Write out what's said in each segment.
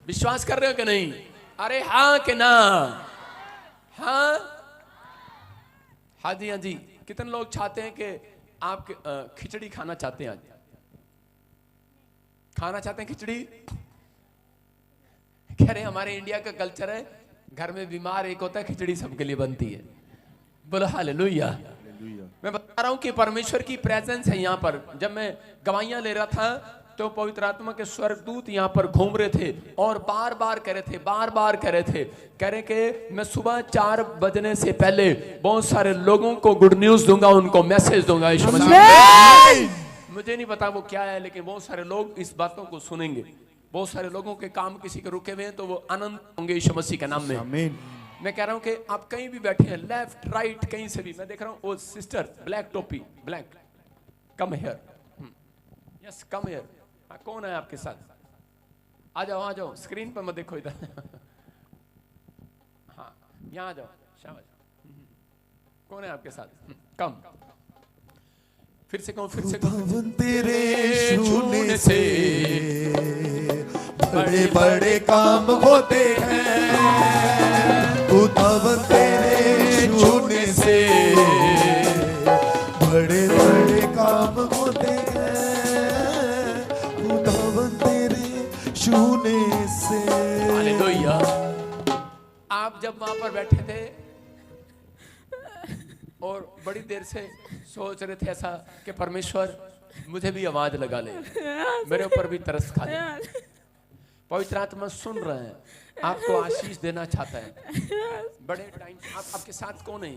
विश्वास कर रहे हो कि नहीं? अरे हाँ कि ना? हाँ हाँ जी, हाँ जी। कितने लोग चाहते हैं कि आप खिचड़ी खाना चाहते हैं? आज खाना चाहते हैं खिचड़ी? कह रहे हमारे इंडिया का कल्चर है, घर में बीमार एक होता है, खिचड़ी सबके लिए बनती है। बोलो हालेलुया। मैं बता रहा हूं कि परमेश्वर की प्रेजेंस है यहाँ पर। जब मैं गवाहियां ले रहा था तो पवित्र आत्मा के स्वर्गदूत यहाँ पर घूम रहे थे और बार बार कह रहे थे, कह रहे कि मैं सुबह 4 बजने से पहले बहुत सारे लोगों को गुड न्यूज दूंगा, उनको मैसेज दूंगा यीशु मसीह। मुझे नहीं पता वो क्या है, लेकिन बहुत सारे लोग इस बातों को सुनेंगे। बहुत सारे लोगों के काम किसी के रुके हुए हैं तो वो आनंद होंगे यीशु मसीह के नाम में। आमीन। मैं कह रहा हूं कि आप कहीं भी बैठे हैं, लेफ्ट राइट कहीं से भी, मैं देख रहा हूं वो सिस्टर ब्लैक टोपी, black, come here, yes come here. कौन है आपके साथ? आ जाओ, स्क्रीन पर मत देखो इधर। हाँ यहाँ आ जाओ, शाबाश। कौन है आपके साथ? कम, फिर से कहूं, तेरे छूने से बड़े बड़े काम होते हैं, खुदावन तेरे छूने से बड़े बड़े काम होते हैं, खुदावन तेरे छूने से। हालेलुया। आप जब वहां पर बैठे थे और बड़ी देर से सोच रहे थे ऐसा कि परमेश्वर मुझे भी आवाज लगा ले, मेरे ऊपर भी तरस खा ले, पवित्र आत्मा सुन रहे हैं, आपको आशीष देना चाहता है। बड़े टाइम आपके साथ कौन है?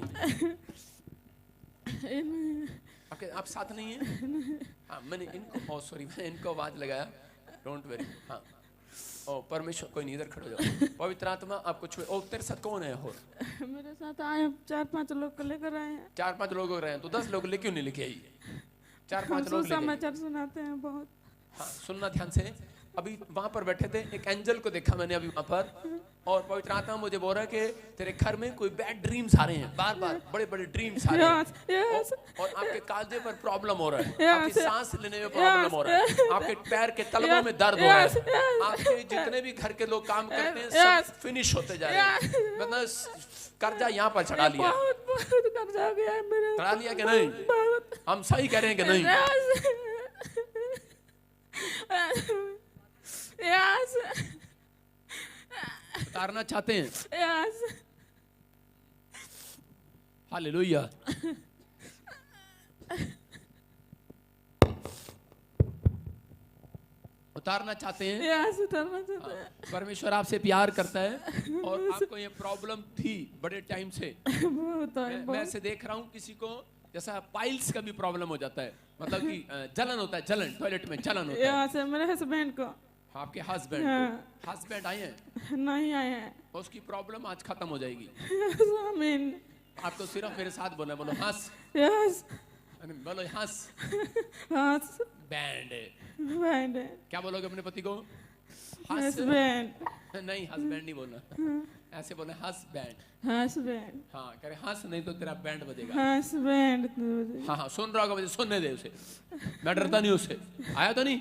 आप साथ नहीं है? हाँ मैंने इनको, सॉरी मैंने इनको आवाज लगाया, डोंट वेरी। हाँ ओ परमेश्वर, कोई नहीं, इधर खड़े हो जाओ। पवित्र आत्मा आपको छुए। ओ तेरे साथ कौन है? और मेरे साथ आए 4-5 लोग को लेकर आए हैं। 4-5 लोग रहे हैं तो 10 लोग क्यों नहीं लेके आई? 4-5 लोग समाचार सुनाते हैं बहुत। हाँ सुनना ध्यान से। अभी वहां पर बैठे थे, एक एंजल को देखा मैंने अभी वहां पर, और पवित्र आत्मा मुझे बोल रहा है कि तेरे घर में कोई बैड ड्रीम्स आ रहे हैं, बार बार बड़े बड़े ड्रीम्स आ रहे हैं, और आपके कालजे पर प्रॉब्लम हो रहा है, आपकी सांस लेने में प्रॉब्लम हो रहा है, आपके पैर के तलवों में दर्द हो रहा है, आपके जितने भी घर के लोग काम करते हैं सब फिनिश होते जा रहे हैं। मतलब कर्जा यहाँ पर चढ़ा लिया, बहुत कर्जा हो गया है मेरे, चढ़ा लिया कि नहीं? हम सही कह रहे हैं कि नहीं? यस, उतारना चाहते हैं? Yes, hallelujah. उतारना चाहते हैं? यस, उतारना चाहते हैं। परमेश्वर आपसे प्यार करता है और आपको ये प्रॉब्लम थी बड़े टाइम से। मैं ऐसे देख रहा हूँ किसी को जैसा पाइल्स का भी प्रॉब्लम हो जाता है, मतलब कि जलन होता है, जलन, टॉयलेट में जलन होता है। मेरे हस्बैंड को। आपके हस्बैंड को? हस्बैंड आए हैं? नहीं आए हैं। उसकी प्रॉब्लम आज खत्म हो जाएगी। आमीन। आपको सिर्फ मेरे साथ बोलना, बोलो हंस। यस, बोलो हंस। हंस बैंड। बैंड। क्या बोलोगे अपने पति को? हस्बैंड। नहीं हस्बैंड नहीं बोलना, ऐसे बोलना हस्बैंड। हस्बैंड। हाँ कह रहे हंस नहीं तो तेरा बैंड बजेगा। हस्बैंड। हाँ हाँ सुन रहा होगा, मुझे सुनने दे उसे, मैं डरता नहीं उससे। आया तो नहीं?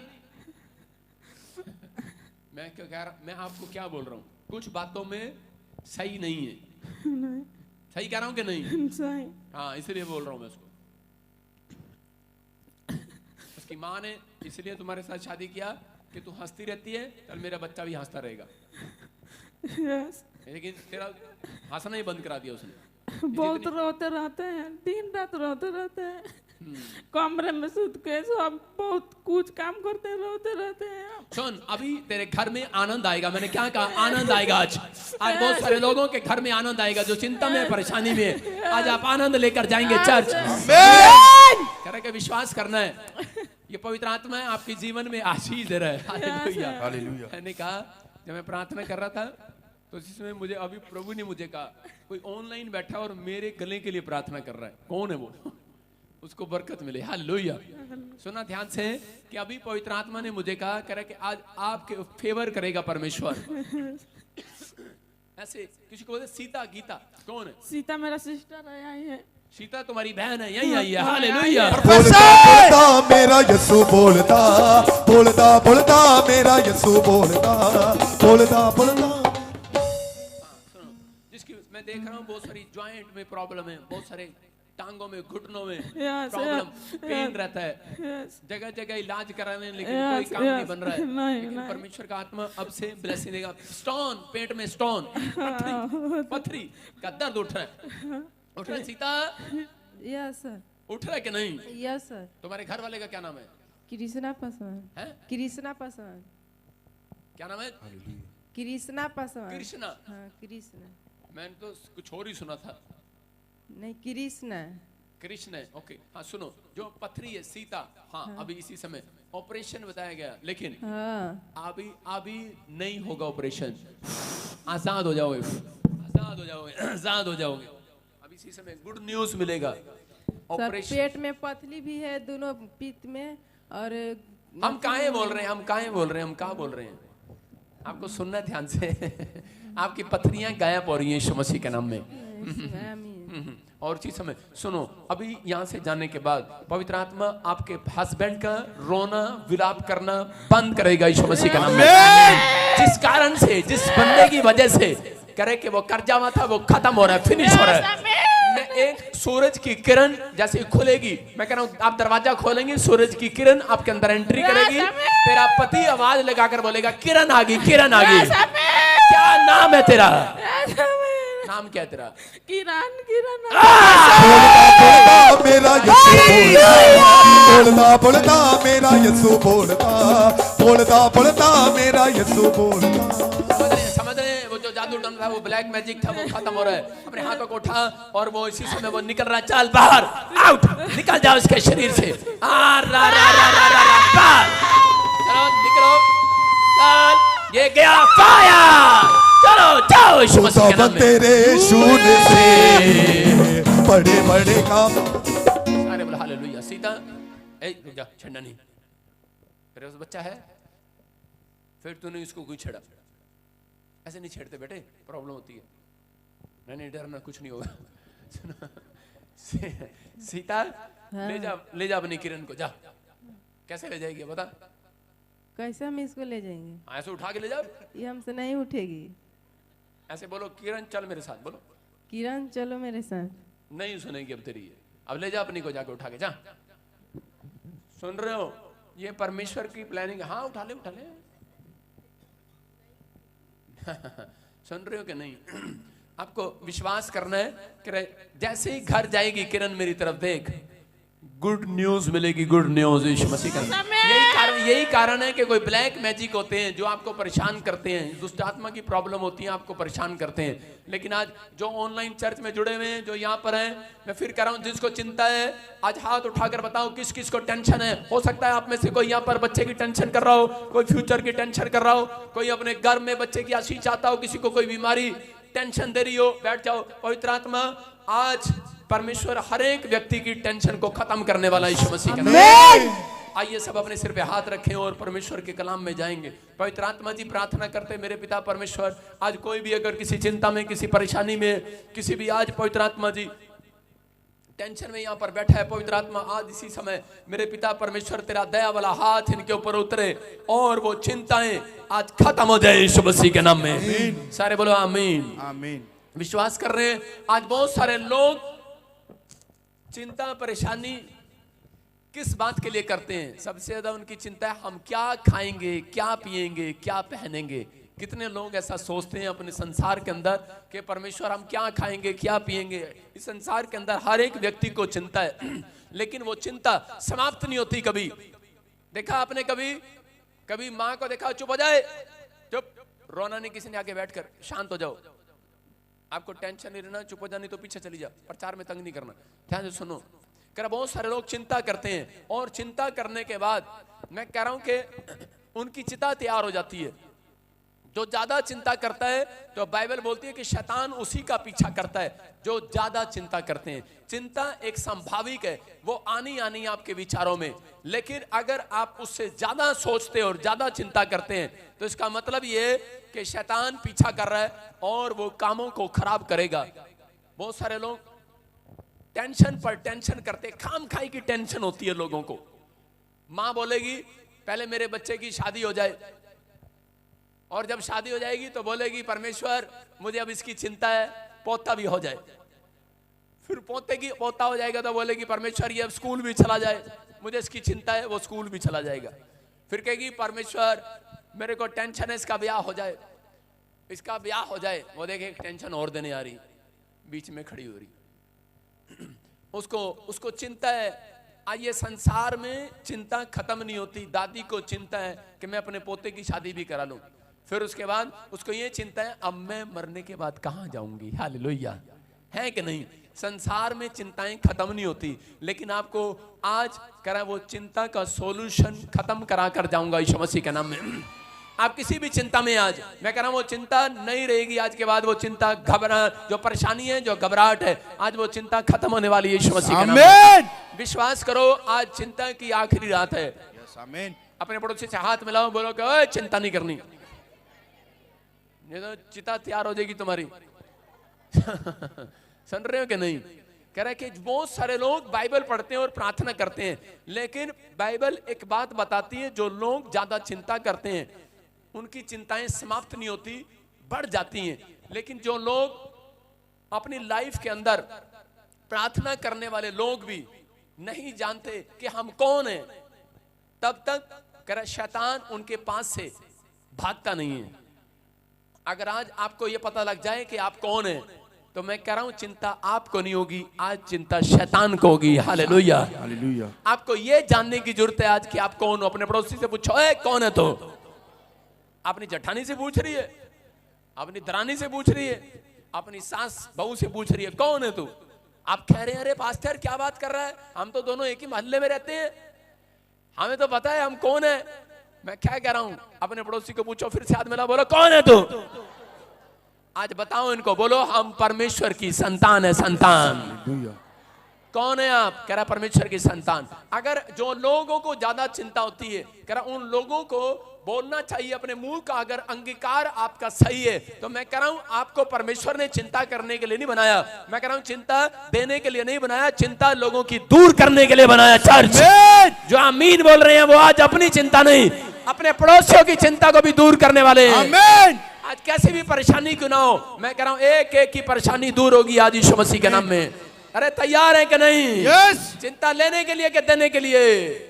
मैं क्या कह रहा, मैं आपको क्या बोल रहा हूँ, कुछ बातों में सही नहीं है। नहीं। सही कह रहा हूँ कि नहीं? सही। हाँ इसलिए बोल रहा हूँ मैं उसको। उसकी माँ ने इसलिए तुम्हारे साथ शादी किया कि तू हंसती रहती है, कल मेरा बच्चा भी हंसता रहेगा। यस। लेकिन तेरा हंसना ही बंद करा दिया उसने। बहुत रोते रहते हैं, दिन रात रोते रहते हैं, कमरे में सूत के सब बहुत कुछ काम करते हैं, रोते रहते हैं। सुन, अभी तेरे घर में आनंद आएगा। मैंने क्या कहा? आनंद आएगा। आज बहुत सारे लोगों के घर में आनंद आएगा जो चिंता में, परेशानी में, आज आप आनंद लेकर जाएंगे चर्च। कह रहे कि विश्वास करना है, ये पवित्र आत्मा है आपके जीवन में आशीष दे रहा है। Hallelujah, hallelujah. मैंने कहा जब मैं प्रार्थना कर रहा था तो जिसमें मुझे अभी प्रभु ने मुझे कहा कोई ऑनलाइन बैठा और मेरे गले के लिए प्रार्थना कर रहा है। कौन है वो? उसको बरकत मिले। हालेलुया। सुना ध्यान से कि अभी पवित्र आत्मा ने मुझे कहा करे कि आज आपके फेवर करेगा परमेश्वर। ऐसे किसी को बोलते सीता, गीता कौन है? सीता मेरा सिस्टर है, आई है। सीता तुम्हारी बहन है, यही आई है। हालेलुया। बोलता बोलता मेरा यीशु बोलता, बोलता बोलता मेरा यीशु बोलता, बोलता बोलता। सुनो, जिसकी मैं देख रहा हूँ बहुत सारी जॉइंट में प्रॉब्लम है, बहुत सारे टांगों में, घुटनों में Yes, problem, yes, pain yes. रहता है, Yes. जगह जगह इलाज करा रहे हैं, लेकिन Yes, कोई काम नहीं yes. बन रहा है। नहीं, लेकिन नहीं. परमेश्वर का आत्मा अब से ब्लेसिंग देगा। स्टोन, पेट में स्टोन, पथरी, पथरी का दर्द उठ रहा है, उठ रहा है। सीता यस सर, उठ रहा है कि नहीं? Yes sir. तुम्हारे घर वाले का क्या नाम है? कृष्णा पासवान, हैं? कृष्णा पासवान, क्या नाम है? कृष्णा पासवान। कृष्णा। हाँ कृष्णा, मैंने तो कुछ और ही सुना था। नहीं कृष्णा। कृष्ण है, ओके। हाँ सुनो, जो पथरी है सीता, हाँ, अभी इसी समय ऑपरेशन बताया गया, लेकिन हाँ अभी नहीं होगा ऑपरेशन। आजाद हो जाओगे, आजाद हो जाओगे, आजाद हो जाओगे। अभी इसी समय गुड न्यूज मिलेगा। Sir, operation. पेट में पथरी भी है दोनों पित्त में, और हम काहे बोल रहे हैं, हम काहे बोल रहे हैं, हम कहाँ बोल रहे हैं? आपको सुनना है ध्यान से। आपकी पथरियां गायब हो रही हैं यीशु मसीह के नाम में। आमीन। और चीज समय सुनो, अभी यहाँ से जाने के बाद पवित्र आत्मा आपके हस्बैंड का रोना विलाप करना बंद करेगा यीशु मसीह के नाम में। जिस कारण से, जिस बंदे की वजह से करे कि वो कर्जा हुआ था, वो खत्म हो रहा है, फिनिश हो रहा है। मैं एक सूरज की किरण जैसे ही खुलेगी, मैं कह रहा हूँ आप दरवाजा खोलेंगे, सूरज की किरण आपके अंदर एंट्री करेगी। तेरा पति आवाज लगाकर बोलेगा, किरण आ गई, किरण आ गई। क्या नाम है तेरा? नाम क्या है तेरा? किरण, किरण। बोलता बोलता मेरा यीशु बोलता, बोलता बोलता मेरा यीशु बोलता। समझ रहे हैं? वो जो जादू टोना था, वो ब्लैक मैजिक था, वो खत्म हो रहा है। अपने हाथों को उठा और वो इसी समय वो निकल रहा है। चल बाहर, आउट, निकल जाओ इसके शरीर से। बाहर चलो, निकलो, चल, ये गया फायर। चलो जाओ यीशु मसीह के नाम में। तेरे शून्य से बड़े बड़े काम। सारे बोले हालेलुया। सीता, ए रुक जा, छेड़ना नहीं, तेरे पास बच्चा है, फिर तूने इसको क्यों छेड़ा? ऐसे नहीं छेड़ते बेटे, प्रॉब्लम होती है। नहीं नहीं, डरना, कुछ नहीं होगा। सीता, ले जा अपनी किरण को, जा। कैसे ले जाएगी बता? कैसे हम इसको ले जाएंगे? ऐसे उठा के ले जा। ये हमसे नहीं उठेगी। ऐसे बोलो, किरण चल मेरे साथ, बोलो। किरण चलो मेरे साथ। नहीं सुनेगी अब तेरी ये। अब ले जा अपनी को, जाके उठा के जा। सुन रहे हो? ये परमेश्वर की प्लानिंग। हाँ उठा ले, उठा ले। सुन रहे हो कि नहीं? आपको विश्वास करना है कि जैसे ही घर जाएगी किरण मेरी तरफ देख, गुड न्यूज मिलेगी, गुड न्यूज यीशु मसीह का। यही कारण है कि कोई ब्लैक मैजिक होते हैं जो आपको परेशान करते हैं, दुष्ट आत्मा की प्रॉब्लम होती है, आपको परेशान करते हैं। लेकिन आज जो ऑनलाइन चर्च में जुड़े हुए हैं, जो यहाँ पर हैं, मैं फिर कह रहा हूँ, जिसको चिंता है आज हाथ उठाकर बताओ किस किस को टेंशन है। हो सकता है आप में से कोई यहाँ पर बच्चे की टेंशन कर रहा हो, कोई फ्यूचर की टेंशन कर रहा हो, कोई अपने घर में बच्चे की आशीष चाहता हो, किसी को कोई बीमारी टेंशन दे रही हो। बैठ जाओ। पवित्र आत्मा आज परमेश्वर हर एक व्यक्ति की टेंशन को खत्म करने वाला यीशु मसीह का नाम। आइए सब अपने सिर पे हाथ रखें और परमेश्वर के कलाम में जाएंगे। पवित्र आत्मा जी प्रार्थना करते, मेरे पिता परमेश्वर, आज कोई भी अगर किसी चिंता में, किसी परेशानी में, किसी भी आज पवित्र आत्मा जी टेंशन में यहाँ पर बैठा है, पवित्र आत्मा आज इसी समय मेरे पिता परमेश्वर तेरा दया वाला हाथ इनके ऊपर उतरे और वो चिंताएं आज खत्म हो जाए यीशु मसीह के नाम में। सारे बोलो आमीन। आमीन। विश्वास कर रहे हैं? आज बहुत सारे लोग चिंता परेशानी किस बात के लिए करते हैं? सबसे ज्यादा उनकी चिंता है हम क्या खाएंगे, क्या पिएंगे, क्या पहनेंगे। कितने लोग ऐसा सोचते हैं अपने संसार के अंदर कि परमेश्वर हम क्या खाएंगे, क्या पिएंगे। इस संसार के अंदर हर एक व्यक्ति को चिंता है, लेकिन वो चिंता समाप्त नहीं होती कभी। देखा आपने कभी माँ को देखा चुप हो जाए, चुप, रोना नहीं किसी ने, आके बैठकर शांत हो जाओ, आपको टेंशन नहीं रहना, चुप हो जानी तो पीछे चली जा, प्रचार में तंग नहीं करना। ध्यान से सुनो, कह रहा बहुत सारे लोग चिंता करते हैं और चिंता करने के बाद मैं कह रहा हूं कि उनकी चिता तैयार हो जाती है। जो ज्यादा चिंता करता है तो बाइबल बोलती है कि शैतान उसी का पीछा करता है जो ज्यादा चिंता करते हैं। चिंता एक संभाविक है, वो आनी आपके विचारों में, लेकिन अगर आप उससे ज्यादा सोचते और ज्यादा चिंता करते हैं तो इसका मतलब ये है कि शैतान पीछा कर रहा है और वो कामों को खराब करेगा। बहुत सारे लोग टेंशन पर टेंशन करते, खाम खाई की टेंशन होती है लोगों को। माँ बोलेगी पहले मेरे बच्चे की शादी हो जाए, और जब शादी हो जाएगी तो बोलेगी परमेश्वर मुझे अब इसकी चिंता है, पोता भी हो जाए। फिर पोते की पोता हो जाएगा तो बोलेगी परमेश्वर ये अब स्कूल भी चला जाए, मुझे इसकी चिंता है, वो स्कूल भी चला जाएगा। फिर कहेगी परमेश्वर मेरे को टेंशन है इसका ब्याह हो जाए, इसका ब्याह हो जाए। वो देखे एक टेंशन और देने आ रही, बीच में खड़ी हो रही, उसको चिंता है। आइए संसार में चिंता खत्म नहीं होती। दादी को चिंता है कि मैं अपने पोते की शादी भी करा लूं, फिर उसके बाद उसको ये चिंता है अब मैं मरने के बाद कहां जाऊंगी। हालेलुया, है कि नहीं? संसार में चिंताएं खत्म नहीं होती, लेकिन आपको आज करा वो चिंता का सॉल्यूशन खत्म करा कर जाऊंगा यीशु मसीह के नाम में। आप किसी भी चिंता में, आज मैं कह रहा हूं वो चिंता नहीं रहेगी। आज के बाद वो चिंता, घबराहट, जो परेशानी है, जो घबराहट है, आज वो चिंता खत्म होने वाली है यीशु मसीह के नाम में। विश्वास करो आज चिंता की आखिरी रात है। आमीन। अपने पड़ोसी से हाथ मिलाओ, बोलो कि ओए चिंता नहीं करनी, ये तो चिता तैयार हो जाएगी तुम्हारी। सुन रहे हो कि नहीं? कह रहा है कि बहुत सारे लोग बाइबल पढ़ते हैं और प्रार्थना करते हैं, लेकिन बाइबल एक बात बताती है, जो लोग ज्यादा चिंता करते हैं उनकी चिंताएं समाप्त नहीं होती, बढ़ जाती हैं। लेकिन जो लोग अपनी लाइफ के अंदर प्रार्थना करने वाले लोग भी नहीं जानते कि हम कौन हैं, तब तक कह रहा शैतान उनके पास से भागता नहीं है। अगर आज आपको यह पता लग जाए कि आप कौन हैं, तो मैं कह रहा हूं चिंता आपको नहीं होगी, आज चिंता शैतान को होगी। Hallelujah, hallelujah. आपको यह जानने की जरूरत है आज कि आप कौन हो। अपने पड़ोसी से पूछो ए कौन है तो? अपनी जठानी से पूछ रही है, अपनी दरानी से पूछ रही है, अपनी सास बहू से पूछ रही है कौन है तू? आप कह रहे हैं अरे पास्टर क्या बात कर रहा है, हम तो दोनों एक ही मोहल्ले में रहते हैं, हमें तो पता है हम कौन है। मैं क्या कह रहा हूं, अपने पड़ोसी को पूछो, फिर से हाथ मिला, बोलो कौन है तू? आज बताओ इनको, बोलो हम परमेश्वर की संतान है। संतान कौन है आप? कह रहा परमेश्वर की संतान। अगर जो लोगों को ज्यादा चिंता होती है, कह रहा उन लोगों को बोलना चाहिए अपने मुंह का, अगर अंगीकार आपका सही है तो मैं कह रहा हूं आपको परमेश्वर ने चिंता करने के लिए नहीं बनाया, मैं कह रहा हूं चिंता देने के लिए नहीं बनाया, चिंता लोगों की दूर करने के लिए बनाया। चर्च जो आमीन बोल रहे हैं वो आज अपनी चिंता नहीं, अपने पड़ोसियों की चिंता को भी दूर करने वाले हैं। आमीन। आज कैसी भी परेशानी क्यों ना हो, मैं कह रहा हूं एक एक की परेशानी दूर होगी आज यीशु मसीह के नाम में। अरे तैयार है कि नहीं? यस। चिंता लेने के लिए कि देने के लिए?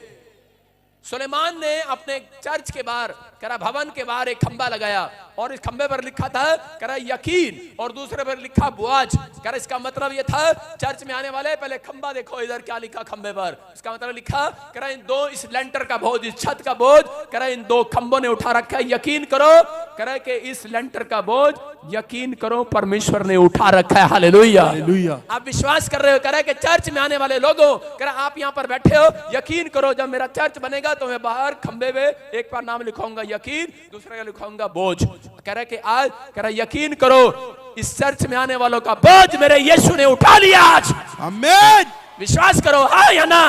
सुलेमान ने अपने चर्च के बाहर, करा भवन के बाहर एक खंबा लगाया, और इस खंबे पर लिखा था करा यकीन, और दूसरे पर लिखा बुआज। करा इसका मतलब ये था चर्च में आने वाले पहले खंबा देखो, इधर क्या लिखा खंबे पर। इसका मतलब लिखा करा इन दो, इस लेंटर का बोझ, इस छत का बोझ करा इन दो खंबों ने उठा रखा है। यकीन करो करा कि इस लेंटर का बोझ, यकीन करो परमेश्वर ने उठा रखा है। Hallelujah, hallelujah. आप विश्वास कर रहे हो? करा कि चर्च में आने वाले लोगों, करा आप यहाँ पर बैठे हो, यकीन करो जब मेरा चर्च बनेगा तो मैं बाहर खंबे में एक बार नाम लिखाऊंगा यकीन, दूसरे का लिखाऊंगा बोझ। कह रहा कि आज कह रहा यकीन करो इस चर्च में आने वालों का बोझ मेरे यीशु ने उठा लिया आज। आमीन। विश्वास करो हाँ या ना?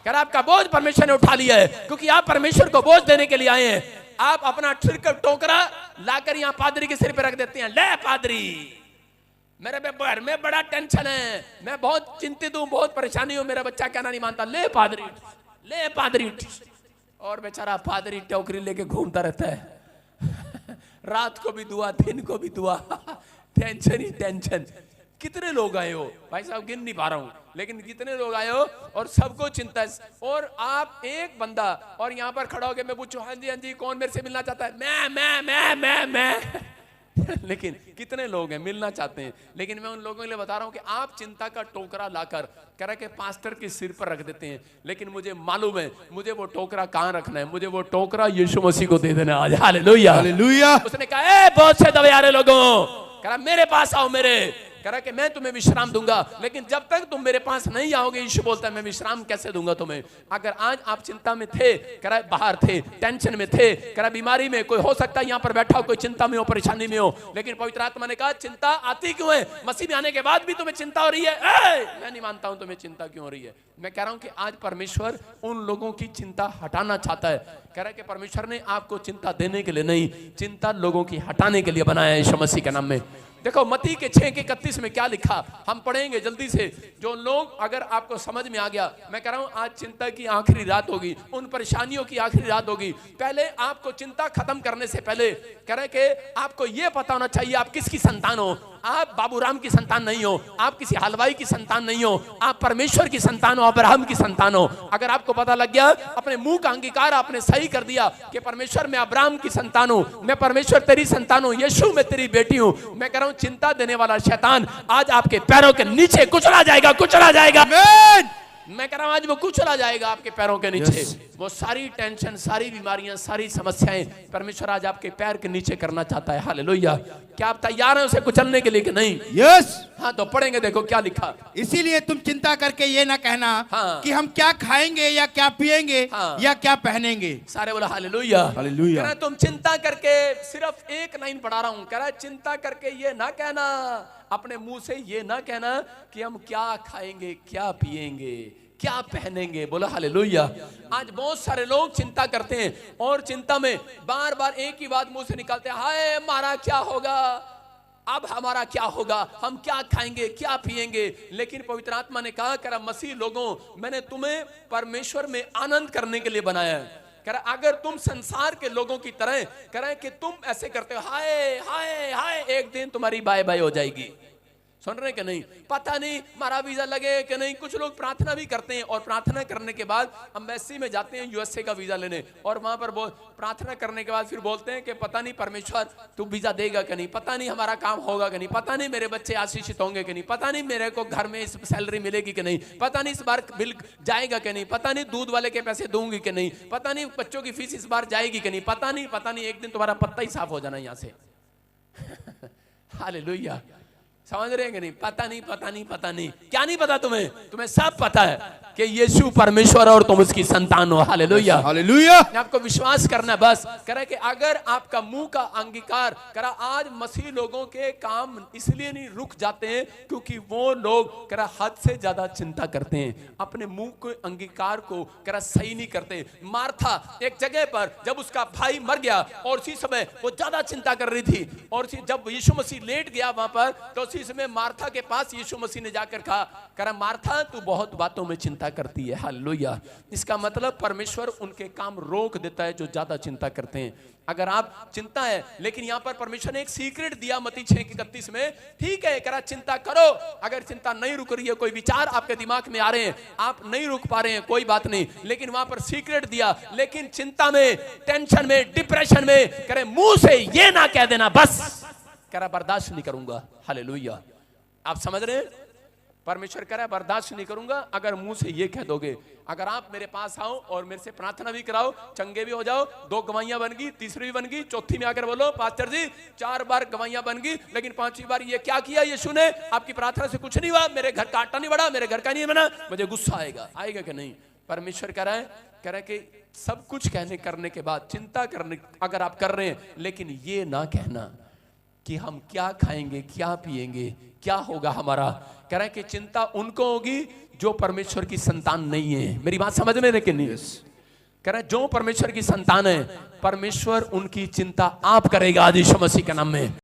कह रहा आपका बोझ परमेश्वर ने उठा लिया है, क्योंकि आप परमेश्वर को बोझ देने के लिए आए हैं। आप अपना टोकरा लाकर यहाँ पादरी के सिर पे रख देते हैं, ले पादरी मेरे घर में बड़ा टेंशन है, मैं बहुत चिंतित हूं, बहुत परेशानी हूं, मेरा बच्चा कहना नहीं मानता, ले पादरी, ले पादरी। और बेचारा पादरी टोकरी लेके घूमता रहता है, रात को भी दुआ, दिन को भी दुआ, टेंशन ही टेंशन। कितने लोग आए हो भाई साहब, गिन नहीं पा रहा हूं, लेकिन कितने लोग आए हो और सबको चिंता है। और आप एक बंदा और यहाँ पर खड़ा होकर मैं पूछूं हाँ जी कौन मेरे से मिलना चाहता है, मैं लेकिन कितने लोग हैं मिलना चाहते हैं। लेकिन मैं उन लोगों के लिए बता रहा हूं कि आप चिंता का टोकरा लाकर कह रहे कि पास्टर के सिर पर रख देते हैं, लेकिन मुझे मालूम है मुझे वो टोकरा कहां रखना है, मुझे वो टोकरा यीशु मसीह को दे देना आज। Hallelujah, hallelujah. उसने कहा ए बहुत से दवे आ रहे लोगों, कह रहा मेरे पास आओ, मेरे कह रहा कि मैं तुम्हें विश्राम दूंगा, लेकिन जब तक तुम मेरे पास नहीं आओगे, यीशु बोलता है मैं विश्राम कैसे दूंगा तुम्हें। अगर आज आप चिंता में थे, कह रहा बाहर थे, टेंशन में थे, कह रहा बीमारी में, कोई हो सकता है यहाँ पर बैठा हो कोई चिंता में हो, परेशानी में हो, लेकिन पवित्र आत्मा ने कहा चिंता आती क्यों है, मसीह में आने के बाद भी तुम्हें चिंता हो रही है। मैं नहीं मानता हूं तुम्हें चिंता क्यों हो रही है। मैं कह रहा हूं कि आज परमेश्वर उन लोगों की चिंता हटाना चाहता है। कह रहा है कि परमेश्वर ने आपको चिंता देने के लिए नहीं, चिंता लोगों की हटाने के लिए बनाया है यीशु मसीह के नाम में। देखो मत्ती के 6:31 में क्या लिखा, हम पढ़ेंगे जल्दी से। जो लोग, अगर आपको समझ में आ गया, मैं कह रहा हूं आज चिंता की आखिरी रात होगी, उन परेशानियों की आखिरी रात होगी। पहले आपको चिंता खत्म करने से पहले कह रहे कि आपको यह पता होना चाहिए आप किसकी संतान हो। आप बाबूराम की संतान नहीं हो, आप किसी हलवाई की संतान नहीं हो, आप परमेश्वर की संतान हो, अब्राहम की संतान हो। अगर आपको पता लग गया, अपने मुंह का अंगीकार आपने सही कर दिया कि परमेश्वर मैं अब्राहम की संतान हूं, मैं परमेश्वर तेरी संतान हूं, यीशु मैं तेरी बेटी हूं, मैं कह रहा हूं चिंता देने वाला शैतान आज आपके पैरों के नीचे कुचला जाएगा, कुचला जाएगा। मैं कह रहा हूं आज वो कुचला जाएगा आपके पैरों के नीचे। वो सारी टेंशन, सारी बीमारियां, सारी समस्याएं परमेश्वर आज आपके पैर के नीचे करना चाहता है। हालेलुया। क्या आप तैयार हैं उसे कुचलने के लिए कि नहीं? यस। हाँ तो पढ़ेंगे, देखो क्या लिखा। इसीलिए तुम चिंता करके ये ना कहना हाँ। कि हम क्या खाएंगे या क्या पिएंगे हाँ। या क्या पहनेंगे। सारे बोला हालेलुया। हालेलुया। कह रहा तुम चिंता करके, सिर्फ एक लाइन पढ़ा रहा हूं, कह रहा चिंता करके ये ना कहना, अपने मुंह से ये ना कहना कि हम क्या खाएंगे, क्या पिएंगे, क्या पहनेंगे। बोला हालेलुया। आज बहुत सारे लोग चिंता करते हैं और चिंता में बार बार एक ही बात मुंह से निकालते हैं, हाय हमारा क्या होगा, अब हमारा क्या होगा, हम क्या खाएंगे, क्या पिएंगे। लेकिन पवित्र आत्मा ने कहा, कह रहा मसीह लोगों, मैंने तुम्हें परमेश्वर में आनंद करने के लिए बनाया है। कह रहा अगर तुम संसार के लोगों की तरह कह रहे कि तुम ऐसे करते हो, हाय हाय हाय, एक दिन तुम्हारी बाय बाय हो जाएगी। सुन रहे कि नहीं? पता नहीं हमारा वीजा लगे कि नहीं। कुछ लोग प्रार्थना भी करते हैं और प्रार्थना करने के बाद एम्बेसी में जाते हैं यूएसए का वीजा लेने, और वहां पर प्रार्थना करने के बाद फिर बोलते हैं कि पता नहीं परमेश्वर तू वीजा देगा कि नहीं, पता नहीं हमारा काम होगा कि नहीं, पता नहीं मेरे बच्चे आशीषित होंगे कि नहीं, पता नहीं मेरे को घर में इस सैलरी मिलेगी कि नहीं, पता नहीं इस बार बिल जाएगा कि नहीं, पता नहीं दूध वाले के पैसे दूंगी कि नहीं, पता नहीं बच्चों की फीस इस बार जाएगी कि नहीं, पता नहीं एक दिन तुम्हारा पत्ता ही साफ हो जाना यहां से। हालेलुया। समझ रहे हैं कि नहीं? पता नहीं। क्या नहीं पता तुम्हें? तुम्हें सब पता है कि यीशु परमेश्वर और तुम उसकी संतान हो। हालेलुया। हालेलुया। आपको विश्वास करना है बस। कह कि अगर आपका मुंह का अंगीकार करा, आज मसीह लोगों के काम इसलिए नहीं रुक जाते हैं क्योंकि वो लोग करा हद से ज्यादा चिंता करते हैं, अपने मुंह के अंगीकार को करा सही नहीं करते। मार्था एक जगह पर जब उसका भाई मर गया और उसी समय वो ज्यादा चिंता कर रही थी, और जब यीशु मसीह लेट गया वहां पर, तो उसी समय मार्था के पास यीशु मसीह ने जाकर कहा, करा मार्था तू बहुत बातों में चिंता करती है। हालेलुया। इसका मतलब परमेश्वर उनके काम रोक देता है जो ज्यादा चिंता करते हैं। अगर आप चिंता है, लेकिन यहां पर परमेश्वर ने एक सीक्रेट दिया मत्ती 6:31 में, ठीक है करा चिंता करो। अगर चिंता नहीं रुक रही है, कोई विचार आपके दिमाग में आ रहे हैं, आप नहीं रुक पा रहे हैं, कोई बात नहीं, लेकिन वहां पर सीक्रेट दिया। लेकिन चिंता में, टेंशन में, डिप्रेशन में करे मुंह से ये ना कह देना बस करा बर्दाश्त नहीं करूंगा। हालेलुया। आप समझ रहे हैं? परमेश्वर कह रहा है बर्दाश्त नहीं करूंगा अगर मुंह से ये कह दोगे। अगर आप मेरे पास आओ और मेरे से प्रार्थना भी कराओ, चंगे भी हो जाओ, 2 गवाहियां बन गई, तीसरी भी बन गई, चौथी में आकर बोलो पास्टर जी 4 बार गवाहियां बन गई, लेकिन 5वीं बार ये क्या किया यीशु ने, आपकी प्रार्थना से कुछ नहीं हुआ, मेरे घर का आटा नहीं बढ़ा, मेरे घर का नहीं बना, मुझे गुस्सा आएगा कि नहीं? परमेश्वर कह रहा है कि सब कुछ कहने करने के बाद चिंता करने अगर आप कर रहे हैं, लेकिन ये ना कहना कि हम क्या खाएंगे, क्या पिएंगे, क्या होगा हमारा। कह रहा है कि चिंता उनको होगी जो परमेश्वर की संतान नहीं है। मेरी बात समझ में कि नहीं? कह रहा है जो परमेश्वर की संतान है, परमेश्वर उनकी चिंता आप करेगा आज यीशु मसीह के नाम में।